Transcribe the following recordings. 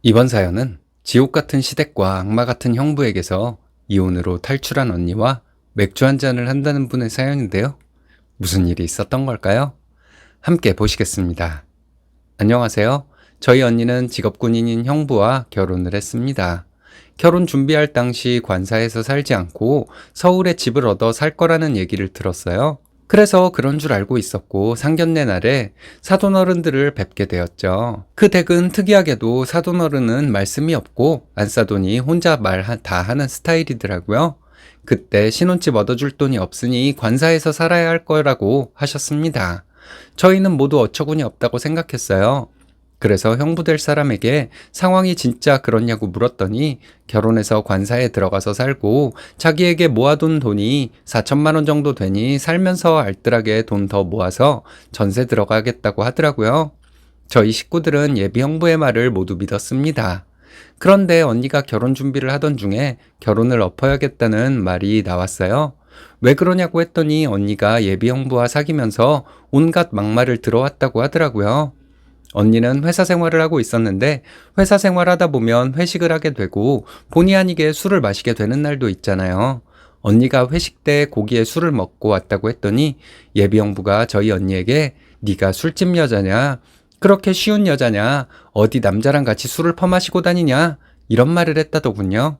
이번 사연은 지옥 같은 시댁과 악마 같은 형부에게서 이혼으로 탈출한 언니와 맥주 한 잔을 한다는 분의 사연인데요. 무슨 일이 있었던 걸까요? 함께 보시겠습니다. 안녕하세요. 저희 언니는 직업 군인인 형부와 결혼을 했습니다. 결혼 준비할 당시 관사에서 살지 않고 서울에 집을 얻어 살 거라는 얘기를 들었어요. 그래서 그런 줄 알고 있었고 상견례 날에 사돈어른들을 뵙게 되었죠. 그 댁은 특이하게도 사돈어른은 말씀이 없고 안 싸돈이 혼자 말 다 하는 스타일이더라고요. 그때 신혼집 얻어줄 돈이 없으니 관사에서 살아야 할 거라고 하셨습니다. 저희는 모두 어처구니 없다고 생각했어요. 그래서 형부 될 사람에게 상황이 진짜 그렇냐고 물었더니 결혼해서 관사에 들어가서 살고 자기에게 모아둔 돈이 4천만 원 정도 되니 살면서 알뜰하게 돈 더 모아서 전세 들어가겠다고 하더라고요. 저희 식구들은 예비 형부의 말을 모두 믿었습니다. 그런데 언니가 결혼 준비를 하던 중에 결혼을 엎어야겠다는 말이 나왔어요. 왜 그러냐고 했더니 언니가 예비 형부와 사귀면서 온갖 막말을 들어왔다고 하더라고요. 언니는 회사 생활을 하고 있었는데 회사 생활하다 보면 회식을 하게 되고 본의 아니게 술을 마시게 되는 날도 있잖아요. 언니가 회식 때 고기에 술을 먹고 왔다고 했더니 예비 형부가 저희 언니에게 네가 술집 여자냐? 그렇게 쉬운 여자냐? 어디 남자랑 같이 술을 퍼마시고 다니냐? 이런 말을 했다더군요.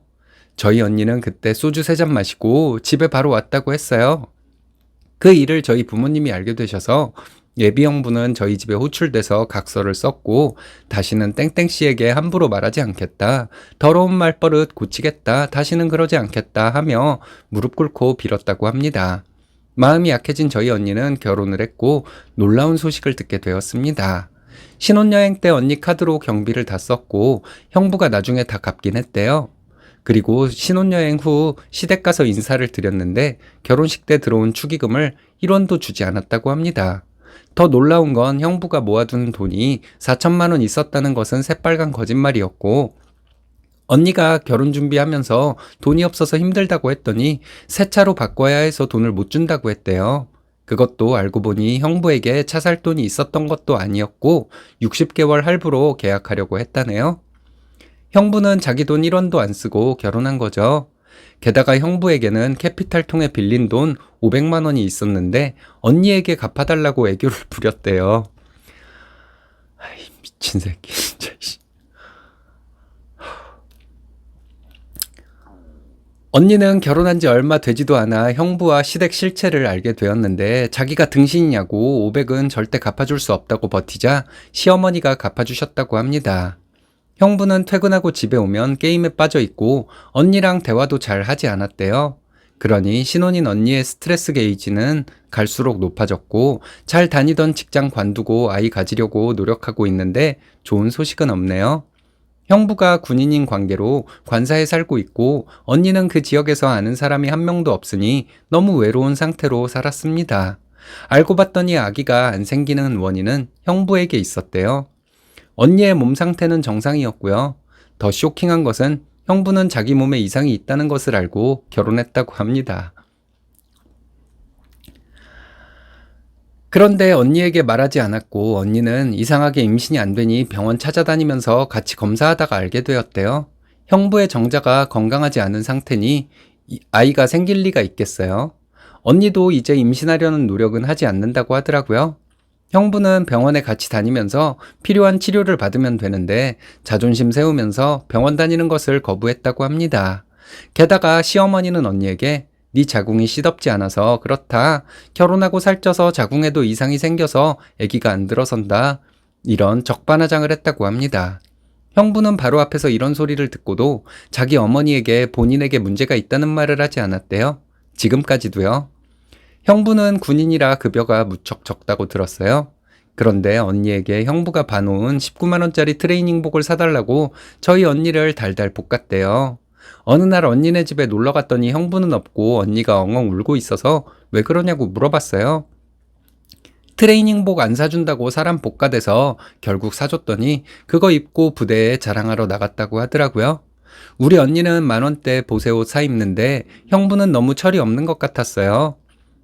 저희 언니는 그때 소주 3잔 마시고 집에 바로 왔다고 했어요. 그 일을 저희 부모님이 알게 되셔서 예비 형부는 저희 집에 호출돼서 각서를 썼고 다시는 땡땡씨에게 함부로 말하지 않겠다. 더러운 말버릇 고치겠다. 다시는 그러지 않겠다 하며 무릎 꿇고 빌었다고 합니다. 마음이 약해진 저희 언니는 결혼을 했고 놀라운 소식을 듣게 되었습니다. 신혼여행 때 언니 카드로 경비를 다 썼고 형부가 나중에 다 갚긴 했대요. 그리고 신혼여행 후 시댁 가서 인사를 드렸는데 결혼식 때 들어온 축의금을 1원도 주지 않았다고 합니다. 더 놀라운 건 형부가 모아둔 돈이 4천만 원 있었다는 것은 새빨간 거짓말이었고 언니가 결혼 준비하면서 돈이 없어서 힘들다고 했더니 새 차로 바꿔야 해서 돈을 못 준다고 했대요. 그것도 알고 보니 형부에게 차 살 돈이 있었던 것도 아니었고 60개월 할부로 계약하려고 했다네요. 형부는 자기 돈 1원도 안 쓰고 결혼한 거죠. 게다가 형부에게는 캐피탈 통해 빌린 돈 500만 원이 있었는데 언니에게 갚아달라고 애교를 부렸대요. 아이, 미친 새끼 진짜. 언니는 결혼한 지 얼마 되지도 않아 형부와 시댁 실체를 알게 되었는데 자기가 등신이냐고 500은 절대 갚아줄 수 없다고 버티자 시어머니가 갚아주셨다고 합니다. 형부는 퇴근하고 집에 오면 게임에 빠져 있고 언니랑 대화도 잘 하지 않았대요. 그러니 신혼인 언니의 스트레스 게이지는 갈수록 높아졌고 잘 다니던 직장 관두고 아이 가지려고 노력하고 있는데 좋은 소식은 없네요. 형부가 군인인 관계로 관사에 살고 있고 언니는 그 지역에서 아는 사람이 한 명도 없으니 너무 외로운 상태로 살았습니다. 알고 봤더니 아기가 안 생기는 원인은 형부에게 있었대요. 언니의 몸 상태는 정상이었고요. 더 쇼킹한 것은 형부는 자기 몸에 이상이 있다는 것을 알고 결혼했다고 합니다. 그런데 언니에게 말하지 않았고 언니는 이상하게 임신이 안 되니 병원 찾아다니면서 같이 검사하다가 알게 되었대요. 형부의 정자가 건강하지 않은 상태니 아이가 생길 리가 있겠어요. 언니도 이제 임신하려는 노력은 하지 않는다고 하더라고요. 형부는 병원에 같이 다니면서 필요한 치료를 받으면 되는데 자존심 세우면서 병원 다니는 것을 거부했다고 합니다. 게다가 시어머니는 언니에게 네 자궁이 시덥지 않아서 그렇다. 결혼하고 살쪄서 자궁에도 이상이 생겨서 아기가 안 들어선다. 이런 적반하장을 했다고 합니다. 형부는 바로 앞에서 이런 소리를 듣고도 자기 어머니에게 본인에게 문제가 있다는 말을 하지 않았대요. 지금까지도요. 형부는 군인이라 급여가 무척 적다고 들었어요. 그런데 언니에게 형부가 봐놓은 19만 원짜리 트레이닝복을 사달라고 저희 언니를 달달 볶았대요. 어느 날 언니네 집에 놀러 갔더니 형부는 없고 언니가 엉엉 울고 있어서 왜 그러냐고 물어봤어요. 트레이닝복 안 사준다고 사람 볶아대서 결국 사줬더니 그거 입고 부대에 자랑하러 나갔다고 하더라고요. 우리 언니는 10,000원대 보세옷 사 입는데 형부는 너무 철이 없는 것 같았어요.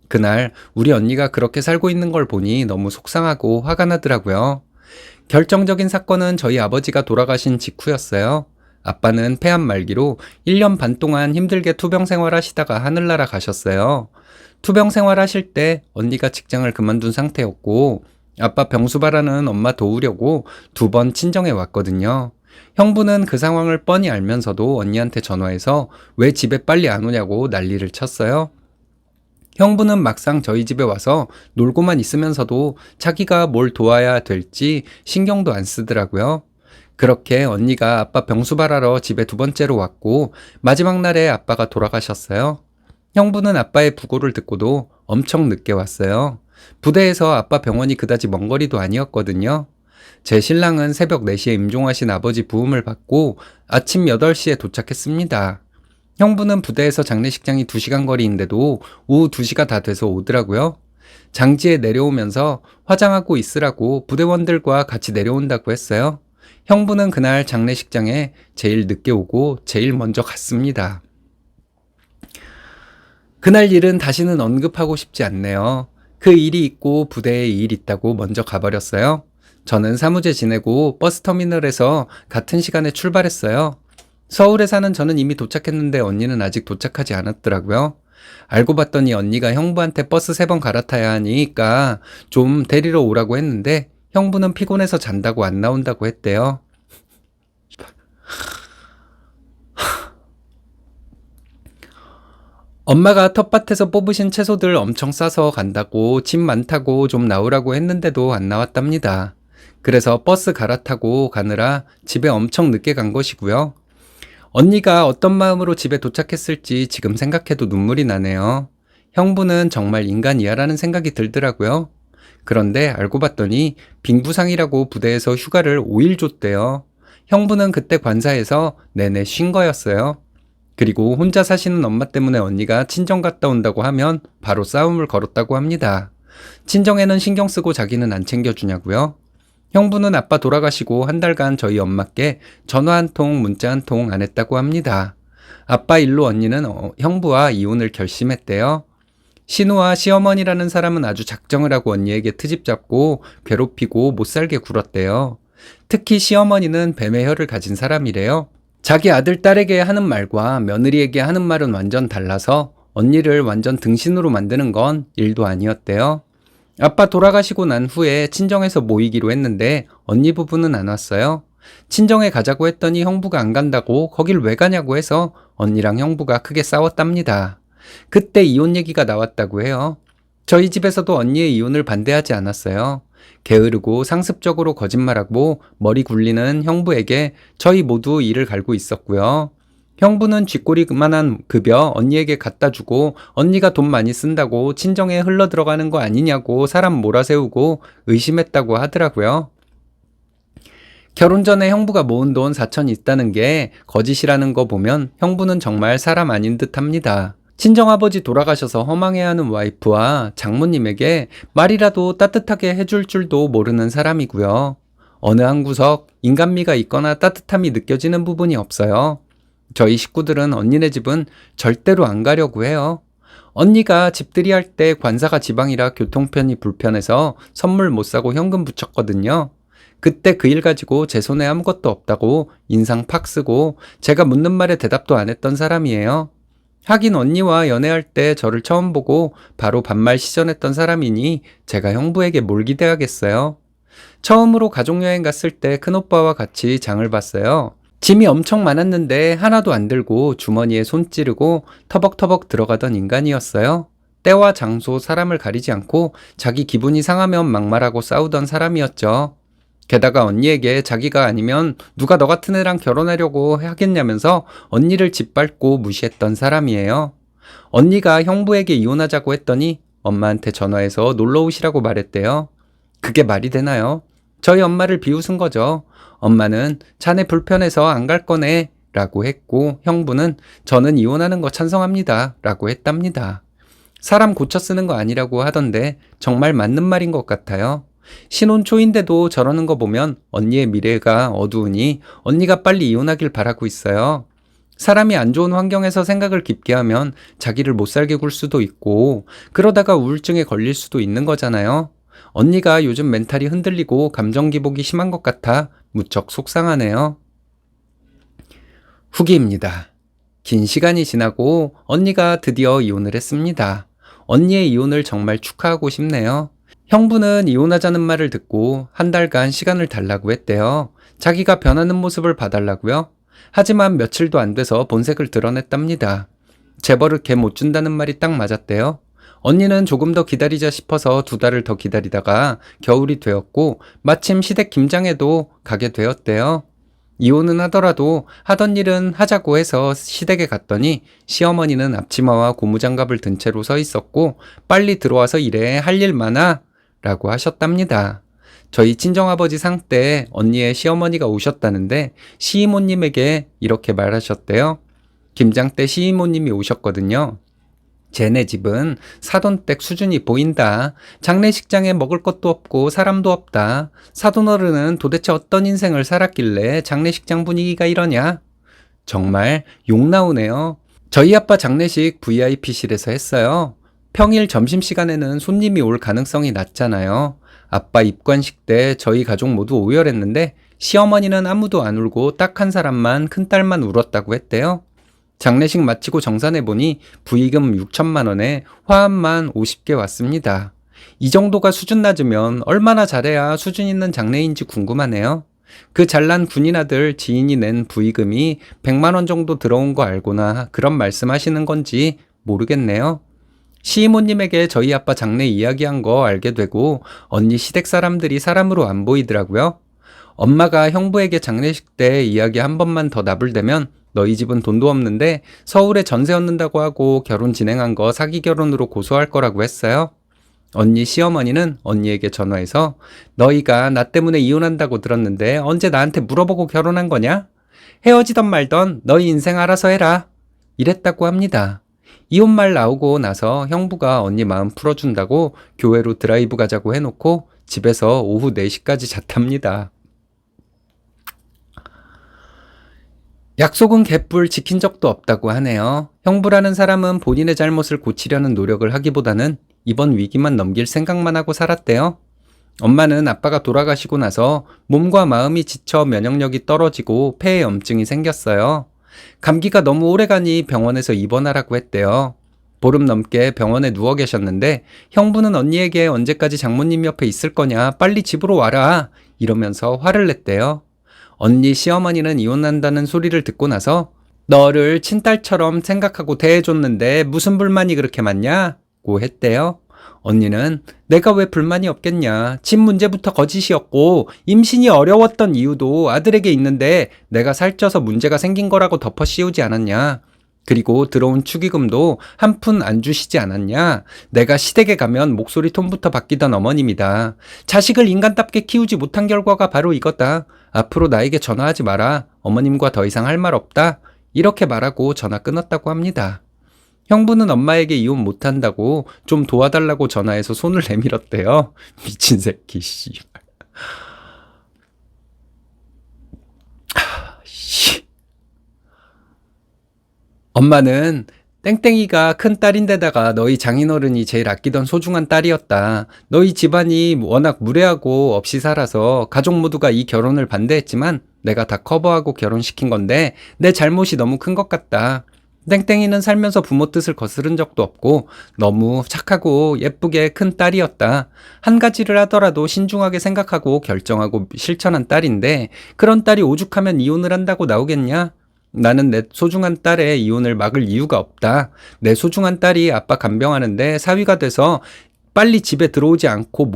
그날 우리 언니가 그렇게 살고 있는 걸 보니 너무 속상하고 화가 나더라고요. 결정적인 사건은 저희 아버지가 돌아가신 직후였어요. 아빠는 폐암 말기로 1년 반 동안 힘들게 투병 생활하시다가 하늘나라 가셨어요. 투병 생활하실 때 언니가 직장을 그만둔 상태였고 아빠 병수발하는 엄마 도우려고 2번 친정에 왔거든요. 형부는 그 상황을 뻔히 알면서도 언니한테 전화해서 왜 집에 빨리 안 오냐고 난리를 쳤어요. 형부는 막상 저희 집에 와서 놀고만 있으면서도 자기가 뭘 도와야 될지 신경도 안 쓰더라고요. 그렇게 언니가 아빠 병수발하러 집에 2번째로 왔고 마지막 날에 아빠가 돌아가셨어요. 형부는 아빠의 부고를 듣고도 엄청 늦게 왔어요. 부대에서 아빠 병원이 그다지 먼 거리도 아니었거든요. 제 신랑은 새벽 4시에 임종하신 아버지 부음을 받고 아침 8시에 도착했습니다. 형부는 부대에서 장례식장이 2시간 거리인데도 오후 2시가 다 돼서 오더라고요. 장지에 내려오면서 화장하고 있으라고 부대원들과 같이 내려온다고 했어요. 형부는 그날 장례식장에 제일 늦게 오고 제일 먼저 갔습니다. 그날 일은 다시는 언급하고 싶지 않네요. 그 일이 있고 부대에 일 있다고 먼저 가버렸어요. 저는 사무제 지내고 버스터미널에서 같은 시간에 출발했어요. 서울에 사는 저는 이미 도착했는데 언니는 아직 도착하지 않았더라고요. 알고 봤더니 언니가 형부한테 버스 3번 갈아타야 하니까 좀 데리러 오라고 했는데 형부는 피곤해서 잔다고 안 나온다고 했대요. 엄마가 텃밭에서 뽑으신 채소들 엄청 싸서 간다고 짐 많다고 좀 나오라고 했는데도 안 나왔답니다. 그래서 버스 갈아타고 가느라 집에 엄청 늦게 간 것이고요. 언니가 어떤 마음으로 집에 도착했을지 지금 생각해도 눈물이 나네요. 형부는 정말 인간이야라는 생각이 들더라고요. 그런데 알고 봤더니 빙부상이라고 부대에서 휴가를 5일 줬대요. 형부는 그때 관사에서 내내 쉰 거였어요. 그리고 혼자 사시는 엄마 때문에 언니가 친정 갔다 온다고 하면 바로 싸움을 걸었다고 합니다. 친정에는 신경 쓰고 자기는 안 챙겨주냐고요? 형부는 아빠 돌아가시고 1달간 저희 엄마께 전화 한 통, 문자 한 통 안 했다고 합니다. 아빠 일로 언니는 형부와 이혼을 결심했대요. 신우와 시어머니라는 사람은 아주 작정을 하고 언니에게 트집 잡고 괴롭히고 못살게 굴었대요. 특히 시어머니는 뱀의 혀를 가진 사람이래요. 자기 아들, 딸에게 하는 말과 며느리에게 하는 말은 완전 달라서 언니를 완전 등신으로 만드는 건 일도 아니었대요. 아빠 돌아가시고 난 후에 친정에서 모이기로 했는데 언니 부부는 안 왔어요. 친정에 가자고 했더니 형부가 안 간다고 거길 왜 가냐고 해서 언니랑 형부가 크게 싸웠답니다. 그때 이혼 얘기가 나왔다고 해요. 저희 집에서도 언니의 이혼을 반대하지 않았어요. 게으르고 상습적으로 거짓말하고 머리 굴리는 형부에게 저희 모두 이를 갈고 있었고요. 형부는 쥐꼬리만한 급여 언니에게 갖다 주고 언니가 돈 많이 쓴다고 친정에 흘러 들어가는 거 아니냐고 사람 몰아세우고 의심했다고 하더라고요. 결혼 전에 형부가 모은 돈 4천 있다는 게 거짓이라는 거 보면 형부는 정말 사람 아닌 듯 합니다. 친정아버지 돌아가셔서 허망해하는 와이프와 장모님에게 말이라도 따뜻하게 해줄 줄도 모르는 사람이고요. 어느 한 구석 인간미가 있거나 따뜻함이 느껴지는 부분이 없어요. 저희 식구들은 언니네 집은 절대로 안 가려고 해요. 언니가 집들이 할 때 관사가 지방이라 교통편이 불편해서 선물 못 사고 현금 붙였거든요. 그때 그 일 가지고 제 손에 아무것도 없다고 인상 팍 쓰고 제가 묻는 말에 대답도 안 했던 사람이에요. 하긴 언니와 연애할 때 저를 처음 보고 바로 반말 시전했던 사람이니 제가 형부에게 뭘 기대하겠어요. 처음으로 가족여행 갔을 때 큰오빠와 같이 장을 봤어요. 짐이 엄청 많았는데 하나도 안 들고 주머니에 손 찌르고 터벅터벅 들어가던 인간이었어요. 때와 장소, 사람을 가리지 않고 자기 기분이 상하면 막말하고 싸우던 사람이었죠. 게다가 언니에게 자기가 아니면 누가 너 같은 애랑 결혼하려고 하겠냐면서 언니를 짓밟고 무시했던 사람이에요. 언니가 형부에게 이혼하자고 했더니 엄마한테 전화해서 놀러 오시라고 말했대요. 그게 말이 되나요? 저희 엄마를 비웃은 거죠. 엄마는 자네 불편해서 안 갈 거네 라고 했고 형부는 저는 이혼하는 거 찬성합니다 라고 했답니다. 사람 고쳐 쓰는 거 아니라고 하던데 정말 맞는 말인 것 같아요. 신혼 초인데도 저러는 거 보면 언니의 미래가 어두우니 언니가 빨리 이혼하길 바라고 있어요. 사람이 안 좋은 환경에서 생각을 깊게 하면 자기를 못 살게 굴 수도 있고 그러다가 우울증에 걸릴 수도 있는 거잖아요. 언니가 요즘 멘탈이 흔들리고 감정 기복이 심한 것 같아 무척 속상하네요. 후기입니다. 긴 시간이 지나고 언니가 드디어 이혼을 했습니다. 언니의 이혼을 정말 축하하고 싶네요. 형부는 이혼하자는 말을 듣고 한 달간 시간을 달라고 했대요. 자기가 변하는 모습을 봐달라고요? 하지만 며칠도 안 돼서 본색을 드러냈답니다. 재벌을 개 못 준다는 말이 딱 맞았대요. 언니는 조금 더 기다리자 싶어서 2달을 더 기다리다가 겨울이 되었고 마침 시댁 김장에도 가게 되었대요. 이혼은 하더라도 하던 일은 하자고 해서 시댁에 갔더니 시어머니는 앞치마와 고무장갑을 든 채로 서 있었고 빨리 들어와서 일해 할 일 많아 라고 하셨답니다. 저희 친정아버지 상 때 언니의 시어머니가 오셨다는데 시이모님에게 이렇게 말하셨대요. 김장 때 시이모님이 오셨거든요. 쟤네 집은 사돈댁 수준이 보인다. 장례식장에 먹을 것도 없고 사람도 없다. 사돈어른은 도대체 어떤 인생을 살았길래 장례식장 분위기가 이러냐? 정말 욕 나오네요. 저희 아빠 장례식 VIP실에서 했어요. 평일 점심시간에는 손님이 올 가능성이 낮잖아요. 아빠 입관식 때 저희 가족 모두 오열했는데 시어머니는 아무도 안 울고 딱 한 사람만 큰딸만 울었다고 했대요. 장례식 마치고 정산해보니 부의금 6천만 원에 화합만 50개 왔습니다. 이 정도가 수준 낮으면 얼마나 잘해야 수준 있는 장례인지 궁금하네요. 그 잘난 군인 아들 지인이 낸 부의금이 100만 원 정도 들어온 거 알고나 그런 말씀하시는 건지 모르겠네요. 시이모님에게 저희 아빠 장례 이야기한 거 알게 되고 언니 시댁 사람들이 사람으로 안 보이더라고요. 엄마가 형부에게 장례식 때 이야기 한 번만 더 나불대면 너희 집은 돈도 없는데 서울에 전세 얻는다고 하고 결혼 진행한 거 사기 결혼으로 고소할 거라고 했어요. 언니 시어머니는 언니에게 전화해서 너희가 나 때문에 이혼한다고 들었는데 언제 나한테 물어보고 결혼한 거냐? 헤어지던 말던 너희 인생 알아서 해라. 이랬다고 합니다. 이혼 말 나오고 나서 형부가 언니 마음 풀어준다고 교회로 드라이브 가자고 해놓고 집에서 오후 4시까지 잤답니다. 약속은 개뿔 지킨 적도 없다고 하네요. 형부라는 사람은 본인의 잘못을 고치려는 노력을 하기보다는 이번 위기만 넘길 생각만 하고 살았대요. 엄마는 아빠가 돌아가시고 나서 몸과 마음이 지쳐 면역력이 떨어지고 폐에 염증이 생겼어요. 감기가 너무 오래가니 병원에서 입원하라고 했대요. 보름 넘게 병원에 누워 계셨는데 형부는 언니에게 언제까지 장모님 옆에 있을 거냐 빨리 집으로 와라 이러면서 화를 냈대요. 언니 시어머니는 이혼한다는 소리를 듣고 나서 너를 친딸처럼 생각하고 대해줬는데 무슨 불만이 그렇게 많냐고 했대요. 언니는 내가 왜 불만이 없겠냐. 집 문제부터 거짓이었고 임신이 어려웠던 이유도 아들에게 있는데 내가 살쪄서 문제가 생긴 거라고 덮어 씌우지 않았냐. 그리고 들어온 축의금도 한 푼 안 주시지 않았냐. 내가 시댁에 가면 목소리 톤부터 바뀌던 어머님이다. 자식을 인간답게 키우지 못한 결과가 바로 이거다. 앞으로 나에게 전화하지 마라. 어머님과 더 이상 할 말 없다. 이렇게 말하고 전화 끊었다고 합니다. 형부는 엄마에게 이혼 못한다고 좀 도와달라고 전화해서 손을 내밀었대요. 미친 새끼 씨. 엄마는 땡땡이가 큰 딸인데다가 너희 장인어른이 제일 아끼던 소중한 딸이었다. 너희 집안이 워낙 무례하고 없이 살아서 가족 모두가 이 결혼을 반대했지만 내가 다 커버하고 결혼시킨 건데 내 잘못이 너무 큰 것 같다. 땡땡이는 살면서 부모 뜻을 거스른 적도 없고 너무 착하고 예쁘게 큰 딸이었다. 한 가지를 하더라도 신중하게 생각하고 결정하고 실천한 딸인데 그런 딸이 오죽하면 이혼을 한다고 나오겠냐? 나는 내 소중한 딸의 이혼을 막을 이유가 없다. 내 소중한 딸이 아빠 간병하는데 사위가 돼서 빨리 집에 들어오지 않고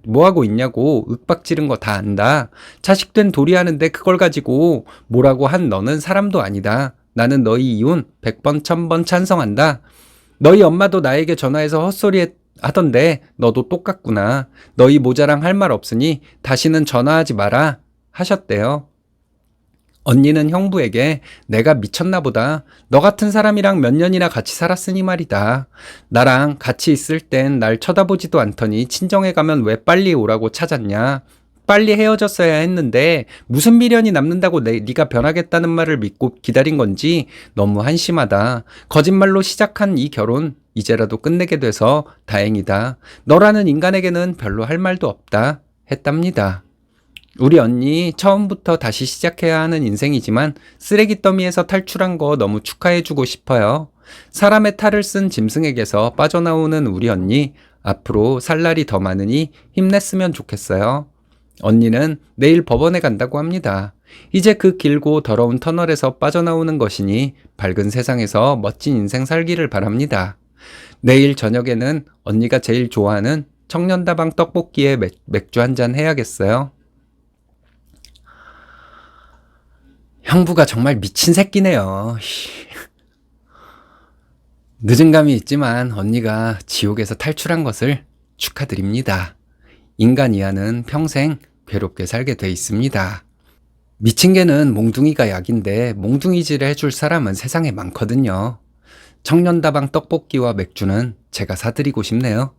뭐하고 있냐고 윽박지른 거 다 안다. 자식된 도리하는데 그걸 가지고 뭐라고 한 너는 사람도 아니다. 나는 너희 이혼 100번 1000번 찬성한다. 너희 엄마도 나에게 전화해서 헛소리 하던데 너도 똑같구나. 너희 모자랑 할 말 없으니 다시는 전화하지 마라 하셨대요. 언니는 형부에게 내가 미쳤나 보다. 너 같은 사람이랑 몇 년이나 같이 살았으니 말이다. 나랑 같이 있을 땐 날 쳐다보지도 않더니 친정에 가면 왜 빨리 오라고 찾았냐. 빨리 헤어졌어야 했는데 무슨 미련이 남는다고 네가 변하겠다는 말을 믿고 기다린 건지 너무 한심하다. 거짓말로 시작한 이 결혼 이제라도 끝내게 돼서 다행이다. 너라는 인간에게는 별로 할 말도 없다. 했답니다. 우리 언니 처음부터 다시 시작해야 하는 인생이지만 쓰레기 더미에서 탈출한 거 너무 축하해주고 싶어요. 사람의 탈을 쓴 짐승에게서 빠져나오는 우리 언니, 앞으로 살 날이 더 많으니 힘냈으면 좋겠어요. 언니는 내일 법원에 간다고 합니다. 이제 그 길고 더러운 터널에서 빠져나오는 것이니 밝은 세상에서 멋진 인생 살기를 바랍니다. 내일 저녁에는 언니가 제일 좋아하는 청년다방 떡볶이에 맥주 한잔 해야겠어요. 형부가 정말 미친 새끼네요. 늦은 감이 있지만 언니가 지옥에서 탈출한 것을 축하드립니다. 인간 이하는 평생 괴롭게 살게 돼 있습니다. 미친 개는 몽둥이가 약인데 몽둥이질을 해줄 사람은 세상에 많거든요. 청년다방 떡볶이와 맥주는 제가 사드리고 싶네요.